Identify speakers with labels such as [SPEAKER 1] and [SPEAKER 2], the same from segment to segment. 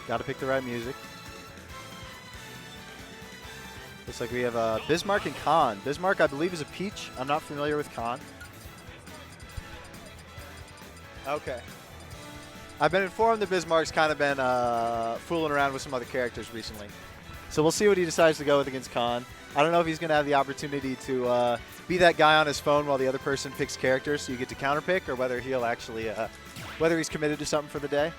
[SPEAKER 1] Got to pick the right music. Looks like we have Bismarck and Khan. Bismarck, I believe, is a peach. I'm not familiar with Khan. Okay. I've been informed that Bismarck's kind of been fooling around with some other characters recently. So we'll see what he decides to go with against Khan. I don't know if he's going to have the opportunity to be that guy on his phone while the other person picks characters so you get to counterpick, or whether he'll actually, whether he's committed to something for the day.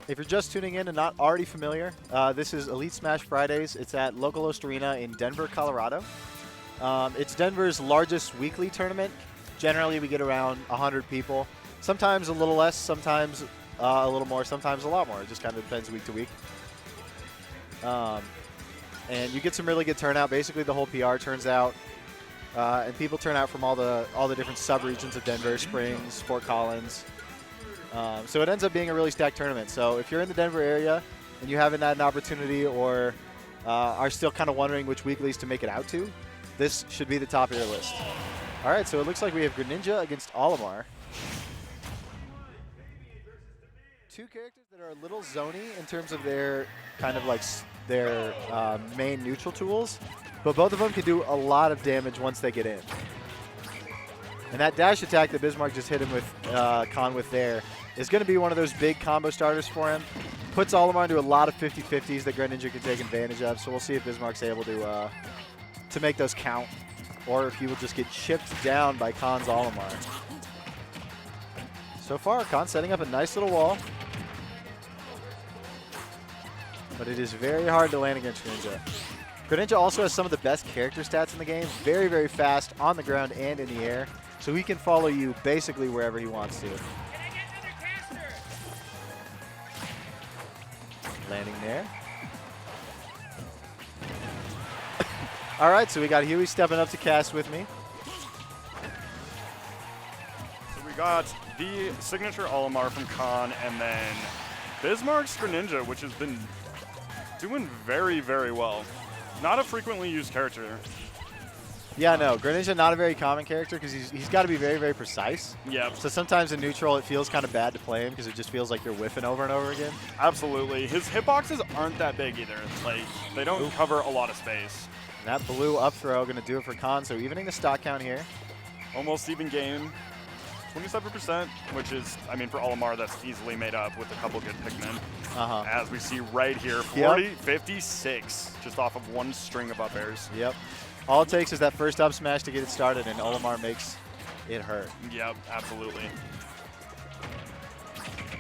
[SPEAKER 1] If you're just tuning in and not already familiar, this is Elite Smash Fridays. It's at LocalHost Arena in Denver, Colorado. It's Denver's largest weekly tournament. Generally, we get around 100 people. Sometimes a little less, sometimes a little more, sometimes a lot more. It just kind of depends week to week. And you get some really good turnout. Basically, the whole PR turns out, and people turn out from all the different sub-regions of Denver, Springs, Fort Collins. So it ends up being a really stacked tournament. So if you're in the Denver area and you haven't had an opportunity or are still kind of wondering which weeklies to make it out to, this should be the top of your list. All right, so it looks like we have Greninja against Olimar. Two characters that are a little zony in terms of their kind of like their main neutral tools, but both of them can do a lot of damage once they get in. And that dash attack that Bismarck just hit him with, Khan with there, is going to be one of those big combo starters for him. Puts Olimar into a lot of 50-50s that Greninja can take advantage of, so we'll see if Bismarck's able to make those count, or if he will just get chipped down by Khan's Olimar. So far, Khan setting up a nice little wall, but it is very hard to land against Greninja. Greninja also has some of the best character stats in the game. Very, very fast on the ground and in the air. So he can follow you basically wherever he wants to. Landing there. All right, so we got Huey stepping up to cast with me.
[SPEAKER 2] So we got the signature Olimar from Khan, and then Bismarck's Greninja, which has been doing very, very well. Not a frequently used character.
[SPEAKER 1] Yeah, no, Greninja not a very common character because he's got to be very, very precise.
[SPEAKER 2] Yeah.
[SPEAKER 1] So sometimes in neutral it feels kind of bad to play him because it just feels like you're whiffing over and over again.
[SPEAKER 2] Absolutely. His hitboxes aren't that big either. Like, they don't cover a lot of space.
[SPEAKER 1] And that blue up throw going to do it for Khan, so evening the stock count here.
[SPEAKER 2] Almost even game. 27%, which is, I mean, for Olimar, that's easily made up with a couple good Pikmin. As we see right here, 56, just off of one string of up airs.
[SPEAKER 1] Yep. All it takes is that first up smash to get it started, and Olimar makes it hurt.
[SPEAKER 2] Yep, absolutely.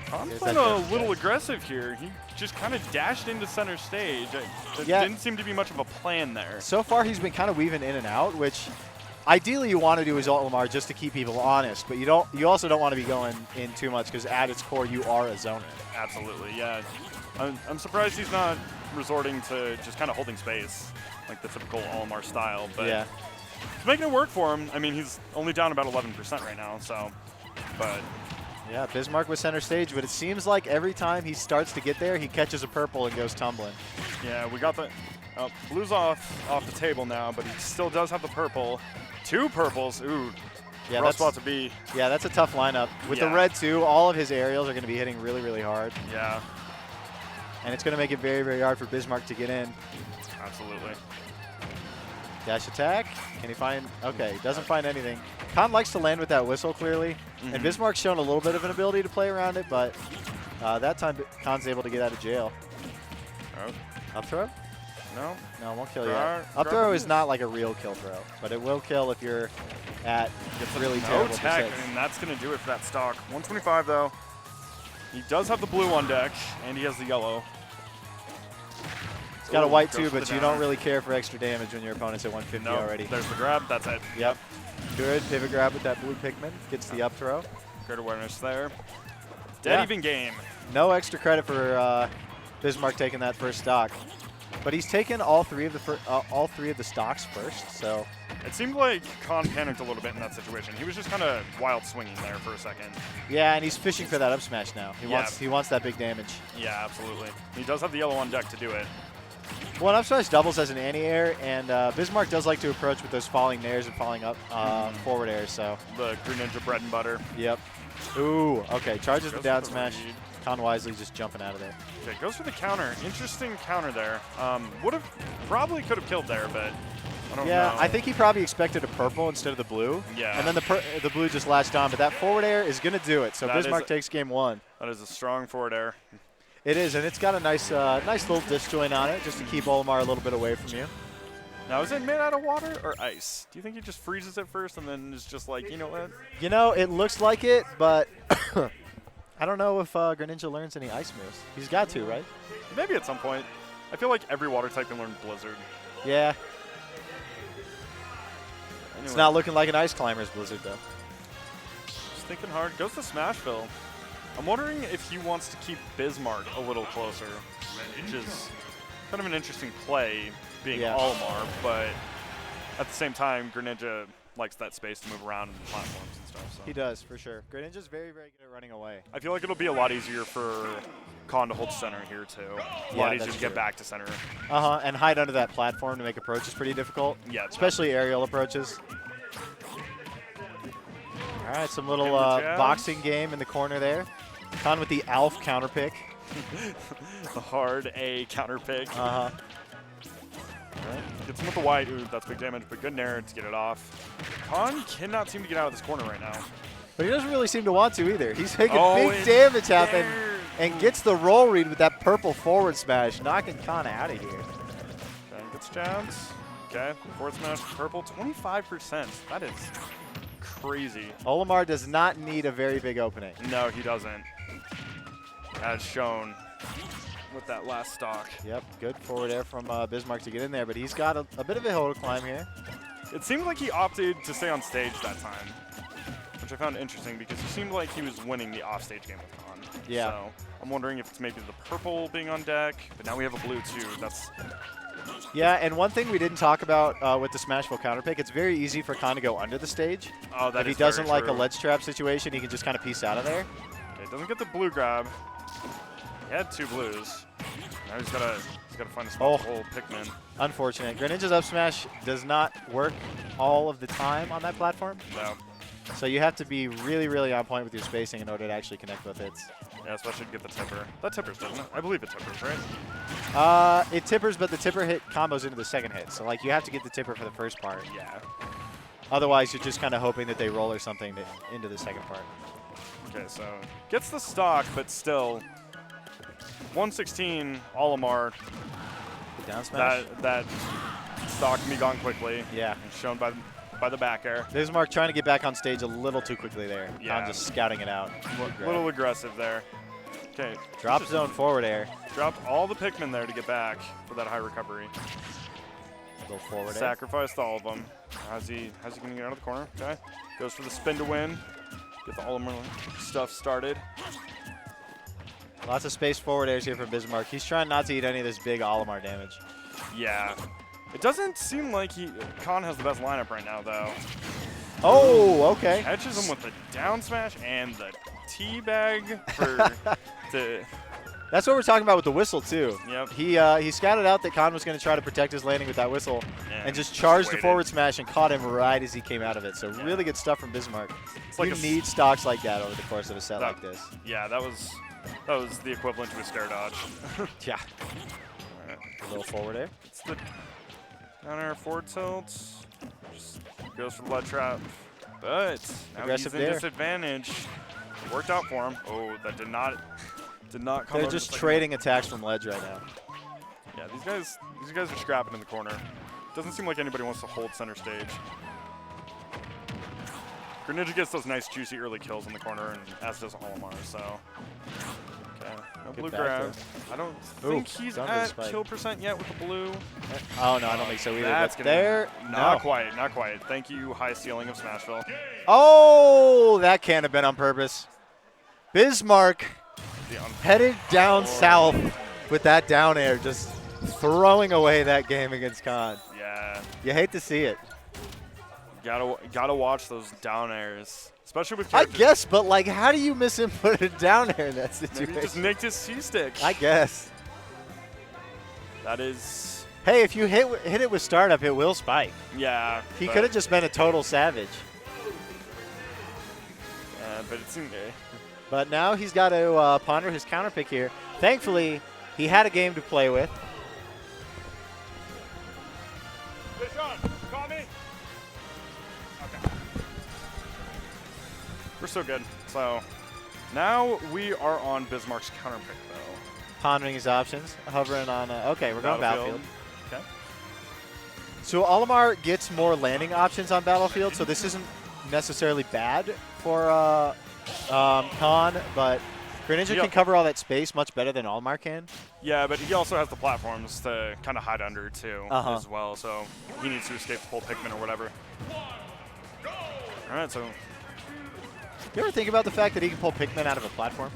[SPEAKER 2] Khan's playing a little aggressive here. He just kind of dashed into center stage. There didn't seem to be much of a plan there.
[SPEAKER 1] So far, he's been kind of weaving in and out, which ideally you want to do his Olimar just to keep people honest, but you also don't want to be going in too much because at its core, you are a zoner.
[SPEAKER 2] Absolutely, yeah. I'm surprised he's not resorting to just kind of holding space, like the typical Olimar style, but
[SPEAKER 1] yeah,
[SPEAKER 2] it's making it work for him. I mean, he's only down about 11% right now, so, but.
[SPEAKER 1] Yeah, Bismarck was center stage, but it seems like every time he starts to get there, he catches a purple and goes tumbling.
[SPEAKER 2] Yeah, we got the, blue's off the table now, but he still does have the purple. Two purples, ooh,
[SPEAKER 1] yeah,
[SPEAKER 2] rough spot to be.
[SPEAKER 1] Yeah, that's a tough lineup. With the red too, all of his aerials are going to be hitting really, really hard.
[SPEAKER 2] Yeah.
[SPEAKER 1] And it's going to make it very, very hard for Bismarck to get in.
[SPEAKER 2] Absolutely.
[SPEAKER 1] Dash attack. Can he find? Okay, doesn't find anything. Khan likes to land with that whistle, clearly. And Bismarck's shown a little bit of an ability to play around it, but that time Khan's able to get out of jail. Up throw?
[SPEAKER 2] No.
[SPEAKER 1] No, it won't kill you. Up throw is not like a real kill throw, but it will kill if you're at really terrible
[SPEAKER 2] tech, and that's going to do it for that stock. 125, though. He does have the blue on deck, and he has the yellow.
[SPEAKER 1] He's got a white too, but you don't really care for extra damage when your opponent's at 150 already.
[SPEAKER 2] There's the grab. That's it.
[SPEAKER 1] Yep. Good pivot grab with that blue Pikmin. Gets the up throw.
[SPEAKER 2] Great awareness there. Dead even game.
[SPEAKER 1] No extra credit for Bismarck taking that first stock, but he's taken all three of the stocks first. So
[SPEAKER 2] it seemed like Khan panicked a little bit in that situation. He was just kind of wild swinging there for a second.
[SPEAKER 1] Yeah, and he's fishing for that up smash now. He wants that big damage.
[SPEAKER 2] Yeah, absolutely. He does have the yellow on deck to do it.
[SPEAKER 1] Well, up smash doubles as an anti-air, and Bismarck does like to approach with those falling nairs and falling up forward airs. So
[SPEAKER 2] the Greninja bread and butter.
[SPEAKER 1] Yep. Ooh, okay. Charges the down
[SPEAKER 2] the
[SPEAKER 1] smash.
[SPEAKER 2] read.
[SPEAKER 1] Con wisely just jumping out of there.
[SPEAKER 2] Okay, goes for the counter. Interesting counter there. Probably could have killed there, but I don't know.
[SPEAKER 1] Yeah, I think he probably expected a purple instead of the blue.
[SPEAKER 2] Yeah.
[SPEAKER 1] And then the blue just latched on, but that forward air is going to do it. So
[SPEAKER 2] That
[SPEAKER 1] Bismarck
[SPEAKER 2] is
[SPEAKER 1] takes game 1.
[SPEAKER 2] That is a strong forward air.
[SPEAKER 1] It is, and it's got a nice little disjoint on it just to keep Olimar a little bit away from you.
[SPEAKER 2] Now, is it made out of water or ice? Do you think he just freezes it first and then is just like, you know what?
[SPEAKER 1] You know, it looks like it, but I don't know if Greninja learns any ice moves. He's got to, right?
[SPEAKER 2] Maybe at some point. I feel like every water type can learn Blizzard.
[SPEAKER 1] Yeah.
[SPEAKER 2] Anyway,
[SPEAKER 1] It's not looking like an Ice Climber's Blizzard, though.
[SPEAKER 2] just thinking hard. Goes to Smashville. I'm wondering if he wants to keep Bismarck a little closer, which is kind of an interesting play, being Olimar, but at the same time, Greninja likes that space to move around in platforms and stuff. So.
[SPEAKER 1] He does, for sure. Greninja's very, very good at running away.
[SPEAKER 2] I feel like it'll be a lot easier for Khan to hold center here, too. A lot easier to get back to center.
[SPEAKER 1] And hide under that platform to make approaches pretty difficult.
[SPEAKER 2] Yeah.
[SPEAKER 1] Especially aerial approaches. All right, some little boxing game in the corner there. Khan with the Alf counter pick.
[SPEAKER 2] The hard A counter pick.
[SPEAKER 1] Uh-huh.
[SPEAKER 2] Right. Gets him with the white. Ooh, that's big damage, but good nair to get it off. Khan cannot seem to get out of this corner right now.
[SPEAKER 1] But he doesn't really seem to want to either. He's making big damage happen and gets the roll read with that purple forward smash, knocking Khan out of here.
[SPEAKER 2] Okay, gets jabs. Okay, forward smash, purple, 25%. That is crazy.
[SPEAKER 1] Olimar does not need a very big opening.
[SPEAKER 2] No, he doesn't. As shown with that last stock.
[SPEAKER 1] Yep, good forward air from Bismarck to get in there, but he's got a bit of a hill to climb here.
[SPEAKER 2] It seemed like he opted to stay on stage that time, which I found interesting because he seemed like he was winning the offstage game with Khan.
[SPEAKER 1] Yeah.
[SPEAKER 2] So I'm wondering if it's maybe the purple being on deck, but now we have a blue too. That's
[SPEAKER 1] Yeah, and one thing we didn't talk about with the Smashville counter pick, it's very easy for Khan to go under the stage.
[SPEAKER 2] Oh, that
[SPEAKER 1] if
[SPEAKER 2] is
[SPEAKER 1] he doesn't
[SPEAKER 2] very
[SPEAKER 1] like
[SPEAKER 2] true.
[SPEAKER 1] a ledge trap situation, he can just kind of piece out of there.
[SPEAKER 2] Okay, doesn't get the blue grab. He had 2 blues. Now he's gotta find a spot to hold Pikmin.
[SPEAKER 1] Unfortunate. Greninja's up smash does not work all of the time on that platform.
[SPEAKER 2] No.
[SPEAKER 1] So you have to be really, really on point with your spacing in order to actually connect with hits.
[SPEAKER 2] Yeah, especially to get the tipper. That tippers, doesn't it? I believe it tippers, right?
[SPEAKER 1] It tippers, but the tipper hit combos into the second hit. So like you have to get the tipper for the first part.
[SPEAKER 2] Yeah.
[SPEAKER 1] Otherwise, you're just kind of hoping that they roll or something into the second part.
[SPEAKER 2] Okay, so gets the stock, but still 116 Olimar.
[SPEAKER 1] The down smash.
[SPEAKER 2] That stock can be gone quickly.
[SPEAKER 1] Yeah.
[SPEAKER 2] And shown by the back air.
[SPEAKER 1] Bismarck trying to get back on stage a little too quickly there.
[SPEAKER 2] Yeah.
[SPEAKER 1] Khan just scouting it out.
[SPEAKER 2] A little aggressive there. Okay.
[SPEAKER 1] Drop zone forward air.
[SPEAKER 2] Dropped all the Pikmin there to get back for that high recovery.
[SPEAKER 1] Little forward air.
[SPEAKER 2] Sacrificed all of them. How's he going to get out of the corner? Okay. Goes for the spin to win. Get the Olimar stuff started.
[SPEAKER 1] Lots of space forward airs here from Bismarck. He's trying not to eat any of this big Olimar damage.
[SPEAKER 2] Yeah. It doesn't seem like Khan has the best lineup right now, though.
[SPEAKER 1] Oh, okay.
[SPEAKER 2] Catches him with the down smash and the teabag for
[SPEAKER 1] That's what we're talking about with the whistle, too.
[SPEAKER 2] Yep.
[SPEAKER 1] He scouted out that Khan was going to try to protect his landing with that whistle and just charged the forward smash and caught him right as he came out of it. So really good stuff from Bismarck. You need stocks like that over the course of a set like this.
[SPEAKER 2] Yeah, that was the equivalent to a scare dodge.
[SPEAKER 1] Yeah. A little forward air.
[SPEAKER 2] It's the down air forward tilt. Just goes for the blood trap. But now
[SPEAKER 1] Aggressive
[SPEAKER 2] he's in
[SPEAKER 1] there.
[SPEAKER 2] disadvantage. Worked out for him. Oh, that did not come.
[SPEAKER 1] They're just trading attacks from ledge right now.
[SPEAKER 2] Yeah, these guys are scrapping in the corner. Doesn't seem like anybody wants to hold center stage. Greninja gets those nice juicy early kills in the corner, and as does Olimar, so. Okay, no blue grab. I don't think he's at kill percent yet with the blue.
[SPEAKER 1] Oh, no, I don't think so either.
[SPEAKER 2] That's
[SPEAKER 1] but
[SPEAKER 2] there. Not
[SPEAKER 1] no.
[SPEAKER 2] quite, not quite. Thank you, high ceiling of Smashville.
[SPEAKER 1] Oh, that can't have been on purpose. Bismarck headed down south with that down air, just throwing away that game against Khan.
[SPEAKER 2] Yeah.
[SPEAKER 1] You hate to see it.
[SPEAKER 2] Gotta watch those down airs, especially with
[SPEAKER 1] I
[SPEAKER 2] characters.
[SPEAKER 1] guess, but like, how do you misinput a down air in that situation?
[SPEAKER 2] Maybe he just nicked his C-stick.
[SPEAKER 1] I guess.
[SPEAKER 2] That is
[SPEAKER 1] Hey, if you hit it with startup, it will spike.
[SPEAKER 2] Yeah.
[SPEAKER 1] He could have just been a total savage.
[SPEAKER 2] But it seemed gay.
[SPEAKER 1] But now he's got to ponder his counter pick here. Thankfully, he had a game to play with.
[SPEAKER 2] Hey, Sean, call me. Okay. We're so good. So now we are on Bismarck's counter pick, though.
[SPEAKER 1] Pondering his options, hovering on. Okay, we're going Battlefield.
[SPEAKER 2] Okay.
[SPEAKER 1] So Olimar gets more landing options on Battlefield, so this isn't necessarily bad for Khan, but Greninja can cover all that space much better than Olimar can.
[SPEAKER 2] Yeah, but he also has the platforms to kind of hide under, too, as well, so he needs to escape pull Pikmin or whatever. All right, so...
[SPEAKER 1] You ever think about the fact that he can pull Pikmin out of a platform?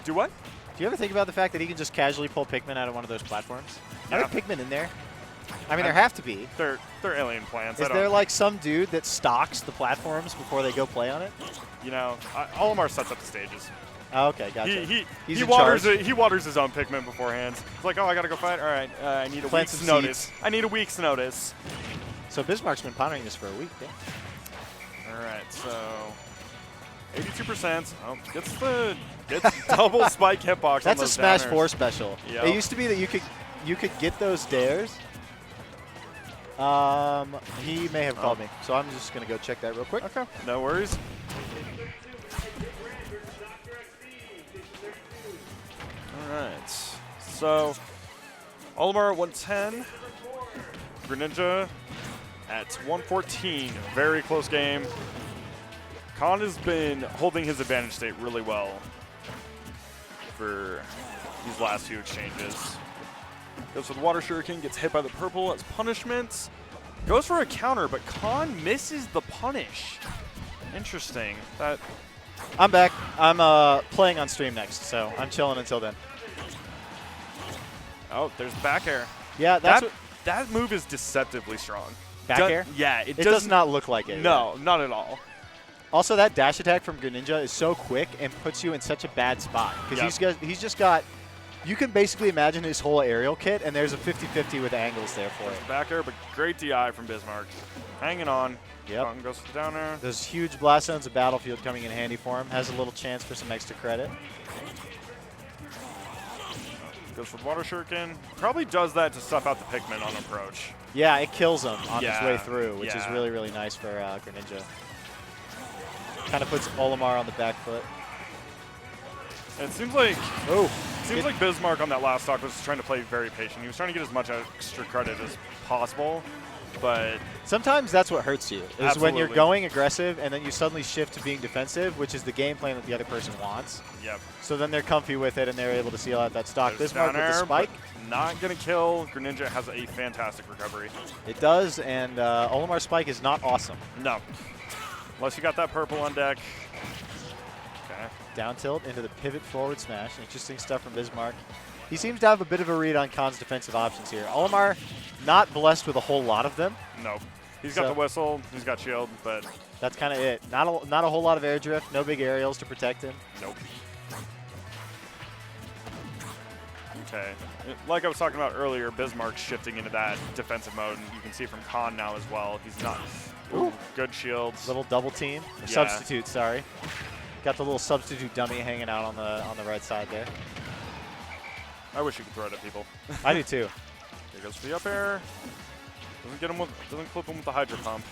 [SPEAKER 2] Do what?
[SPEAKER 1] Do you ever think about the fact that he can just casually pull Pikmin out of one of those platforms?
[SPEAKER 2] Yeah.
[SPEAKER 1] Are there Pikmin in there? I mean, there have to be.
[SPEAKER 2] They're alien plants.
[SPEAKER 1] Is there like some dude that stocks the platforms before they go play on it?
[SPEAKER 2] You know, Olimar sets up the stages.
[SPEAKER 1] Oh, okay, gotcha.
[SPEAKER 2] He waters his own Pikmin beforehand. It's like, oh, I gotta go fight. All right, I need a week's notice. I need a week's notice.
[SPEAKER 1] So Bismarck's been pondering this for a week. Yeah.
[SPEAKER 2] All right, so 82%. Oh, gets double spike hitbox.
[SPEAKER 1] That's
[SPEAKER 2] on
[SPEAKER 1] a
[SPEAKER 2] those
[SPEAKER 1] Smash
[SPEAKER 2] downers.
[SPEAKER 1] 4 special.
[SPEAKER 2] Yep.
[SPEAKER 1] It used to be that you could get those dares. He may have called me, so I'm just gonna go check that real quick.
[SPEAKER 2] Okay, no worries. All right, so Olimar at 110, Greninja at 114. Very close game. Khan has been holding his advantage state really well for these last few exchanges. Goes for the Water Shuriken, gets hit by the purple as punishment. Goes for a counter, but Khan misses the punish. Interesting.
[SPEAKER 1] I'm back. I'm playing on stream next, so I'm chilling until then.
[SPEAKER 2] Oh, there's back air.
[SPEAKER 1] Yeah,
[SPEAKER 2] that move is deceptively strong.
[SPEAKER 1] Back air?
[SPEAKER 2] Yeah,
[SPEAKER 1] it does not look like it.
[SPEAKER 2] No, not at all.
[SPEAKER 1] Also, that dash attack from Greninja is so quick and puts you in such a bad spot because he's just got. You can basically imagine his whole aerial kit, and there's a 50-50 with angles there for it.
[SPEAKER 2] Back air, but great DI from Bismarck. Hanging on.
[SPEAKER 1] Yep.
[SPEAKER 2] Khan goes to down air.
[SPEAKER 1] Those huge blast zones of Battlefield coming in handy for him. Has a little chance for some extra credit.
[SPEAKER 2] Goes for Water Shuriken. Probably does that to stuff out the Pikmin on approach.
[SPEAKER 1] Yeah, it kills him on his way through, which is really, really nice for Greninja. Kind of puts Olimar on the back foot.
[SPEAKER 2] And it seems like like Bismarck on that last stock was trying to play very patient. He was trying to get as much extra credit as possible, but
[SPEAKER 1] sometimes that's what hurts you. Is when you're going aggressive and then you suddenly shift to being defensive, which is the game plan that the other person wants.
[SPEAKER 2] Yep.
[SPEAKER 1] So then they're comfy with it and they're able to seal out that stock. Bismarck with the spike.
[SPEAKER 2] Not gonna kill. Greninja has a fantastic recovery.
[SPEAKER 1] It does, and Olimar's spike is not awesome.
[SPEAKER 2] No. Unless you got that purple on deck. Okay.
[SPEAKER 1] Down tilt into the pivot forward smash. Interesting stuff from Bismarck. He seems to have a bit of a read on Khan's defensive options here. Olimar not blessed with a whole lot of them.
[SPEAKER 2] No. He's got the whistle. He's got shield, but
[SPEAKER 1] that's kind of it. Not a whole lot of air drift. No big aerials to protect him.
[SPEAKER 2] Nope. Okay. Like I was talking about earlier, Bismarck's shifting into that defensive mode, and you can see from Khan now as well. He's not. Ooh, good shields.
[SPEAKER 1] Little double team. Or substitute, sorry. Got the little substitute dummy hanging out on the right side there.
[SPEAKER 2] I wish you could throw it at people.
[SPEAKER 1] I do too.
[SPEAKER 2] Here goes for the up air. Doesn't clip him with the Hydro Pump.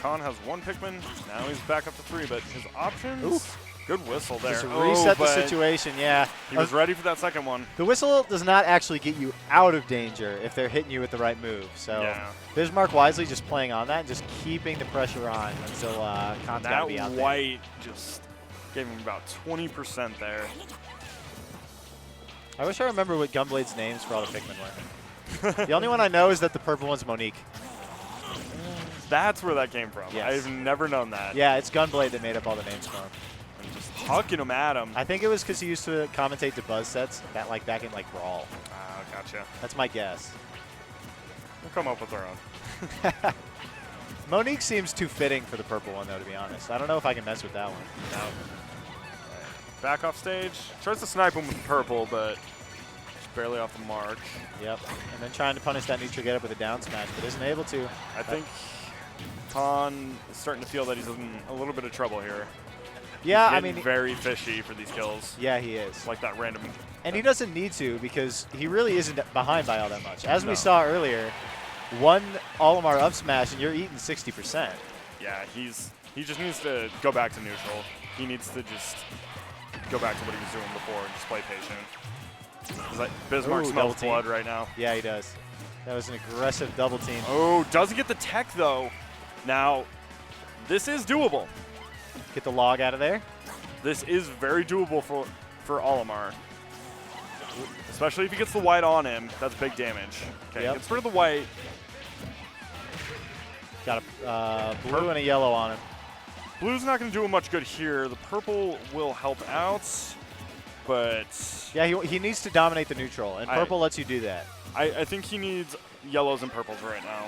[SPEAKER 2] Khan has one Pikmin. Now he's back up to 3, but his options. Ooh. Good whistle there.
[SPEAKER 1] Just reset the situation, yeah.
[SPEAKER 2] He was ready for that second one.
[SPEAKER 1] The whistle does not actually get you out of danger if they're hitting you with the right move. So Bismarck wisely just playing on that and just keeping the pressure on until Khan's got to be out there.
[SPEAKER 2] That white just gave him about 20% there.
[SPEAKER 1] I wish I remember what Gunblade's names for all the Pikmin were. The only one I know is that the purple one's Monique.
[SPEAKER 2] That's where that came from.
[SPEAKER 1] Yes.
[SPEAKER 2] I've never known that.
[SPEAKER 1] Yeah, it's Gunblade that made up all the names for him.
[SPEAKER 2] Hucking him at him.
[SPEAKER 1] I think it was because he used to commentate the buzz sets back in Brawl.
[SPEAKER 2] Ah, gotcha.
[SPEAKER 1] That's my guess.
[SPEAKER 2] We'll come up with our own.
[SPEAKER 1] Monique seems too fitting for the purple one, though, to be honest. I don't know if I can mess with that one.
[SPEAKER 2] No. Back off stage. Tries to snipe him with purple, but barely off the mark.
[SPEAKER 1] Yep. And then trying to punish that neutral get up with a down smash, but isn't able to.
[SPEAKER 2] I think Tan is starting to feel that he's in a little bit of trouble here.
[SPEAKER 1] Yeah,
[SPEAKER 2] He's
[SPEAKER 1] I
[SPEAKER 2] getting
[SPEAKER 1] mean,
[SPEAKER 2] very fishy for these kills.
[SPEAKER 1] yeah, he is.
[SPEAKER 2] Like that random.
[SPEAKER 1] And he doesn't need to because he really isn't behind by all that much. As
[SPEAKER 2] No.
[SPEAKER 1] we saw earlier, one Olimar up smash and you're eating 60%.
[SPEAKER 2] Yeah, he just needs to go back to neutral. He needs to just go back to what he was doing before and just play patient. 'Cause Bismarck
[SPEAKER 1] Ooh,
[SPEAKER 2] smells
[SPEAKER 1] double team.
[SPEAKER 2] blood right now.
[SPEAKER 1] Yeah, he does. That was an aggressive double team.
[SPEAKER 2] Oh, doesn't get the tech though. Now, this is doable.
[SPEAKER 1] Get the log out of there.
[SPEAKER 2] This is very doable for Olimar. Especially if he gets the white on him. That's big damage. Okay,
[SPEAKER 1] Yep.
[SPEAKER 2] gets rid of the white.
[SPEAKER 1] Got a blue and a yellow on him.
[SPEAKER 2] Blue's not going to do him much good here. The purple will help out, but
[SPEAKER 1] Yeah, he needs to dominate the neutral, and purple lets you do that.
[SPEAKER 2] I think he needs yellows and purples right now.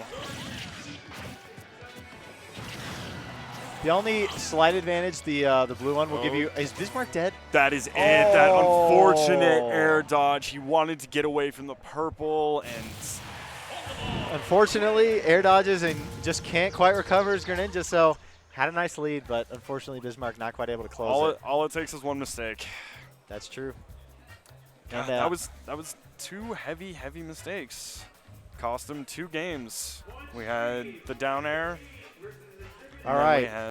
[SPEAKER 1] The only slight advantage the blue one will give you is Bismarck dead?
[SPEAKER 2] That is it. That unfortunate air dodge. He wanted to get away from the purple, and
[SPEAKER 1] Unfortunately, air dodges and just can't quite recover as Greninja, so had a nice lead, but unfortunately Bismarck not quite able to close it.
[SPEAKER 2] all it takes is one mistake.
[SPEAKER 1] That's true.
[SPEAKER 2] God,
[SPEAKER 1] And,
[SPEAKER 2] that was two heavy mistakes. Cost him 2 games. We had the down air.
[SPEAKER 1] all right.